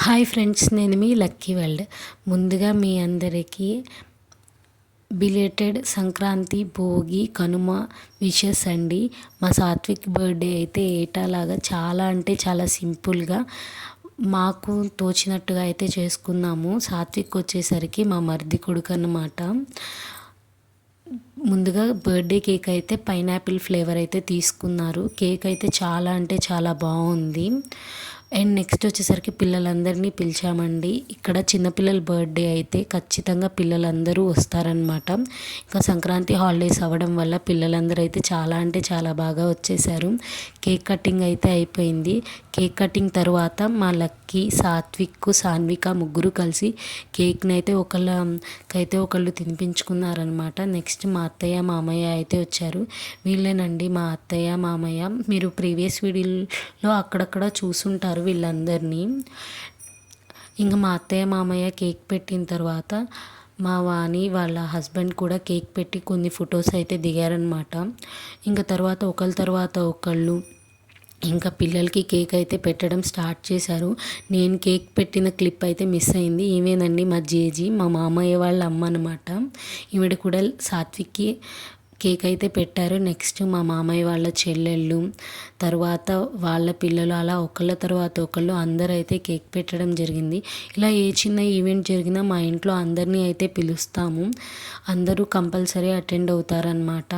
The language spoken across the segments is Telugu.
హాయ్ ఫ్రెండ్స్, నేను మీ లక్కీ వరల్డ్. ముందుగా మీ అందరికీ బిలేటెడ్ సంక్రాంతి, భోగి, కనుమ విషెస్ అండి. మా సాత్విక్ బర్త్డే అయితే ఏటాలాగా చాలా అంటే చాలా సింపుల్గా మాకు తోచినట్టుగా అయితే చేసుకున్నాము. సాత్విక్ వచ్చేసరికి మా మరిది కొడుకు అన్నమాట. ముందుగా బర్త్డే కేక్ అయితే పైనాపిల్ ఫ్లేవర్ అయితే తీసుకున్నారు. కేక్ అయితే చాలా అంటే చాలా బాగుంది. అండ్ నెక్స్ట్ వచ్చేసరికి పిల్లలందరినీ పిలిచామండి. ఇక్కడ చిన్నపిల్లల బర్త్డే అయితే ఖచ్చితంగా పిల్లలందరూ వస్తారనమాట. ఇంకా సంక్రాంతి హాలిడేస్ అవ్వడం వల్ల పిల్లలందరూ అయితే చాలా అంటే చాలా బాగా వచ్చేసారు. కేక్ కటింగ్ అయితే అయిపోయింది. కేక్ కటింగ్ తర్వాత మా లక్కీ, సాత్విక్, సాన్విక ముగ్గురు కలిసి కేక్ని అయితే ఒకళ్ళు తినిపించుకున్నారనమాట. నెక్స్ట్ మా అత్తయ్య, మామయ్య అయితే వచ్చారు. వీళ్ళేనండి మా అత్తయ్య, మామయ్య. మీరు ప్రీవియస్ వీడియోలో అక్కడక్కడ చూసుంటారు వీళ్ళందరినీ. ఇంకా మా అత్తయ్య, మామయ్య కేక్ పెట్టిన తర్వాత మా వాణి వాళ్ళ హస్బెండ్ కూడా కేక్ పెట్టి కొన్ని ఫొటోస్ అయితే దిగారనమాట. ఇంకా తర్వాత ఒకళ్ళు ఇంకా పిల్లలకి కేక్ అయితే పెట్టడం స్టార్ట్ చేశారు. నేను కేక్ పెట్టిన క్లిప్ అయితే మిస్ అయింది. ఈమెనండి మా జేజీ, మా మామయ్య వాళ్ళ అమ్మ అనమాట. ఈవిడ కూడా సాత్విక్కి కేక్ అయితే పెట్టారు. నెక్స్ట్ మా మామయ్య వాళ్ళ చెల్లెళ్ళు, తర్వాత వాళ్ళ పిల్లలు, అలా ఒకళ్ళ తర్వాత ఒకళ్ళు అందరూ అయితే కేక్ పెట్టడం జరిగింది. ఇలా ఏ చిన్న ఈవెంట్ జరిగినా మా ఇంట్లో అందరినీ అయితే పిలుస్తాము. అందరూ కంపల్సరీ అటెండ్ అవుతారనమాట.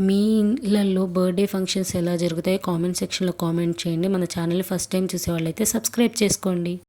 మీ ఇళ్ళల్లో బర్త్డే ఫంక్షన్స్ ఎలా జరుగుతాయో కామెంట్ సెక్షన్లో కామెంట్ చేయండి. మన ఛానల్ ఫస్ట్ టైం చూసే వాళ్ళైతే సబ్స్క్రైబ్ చేసుకోండి.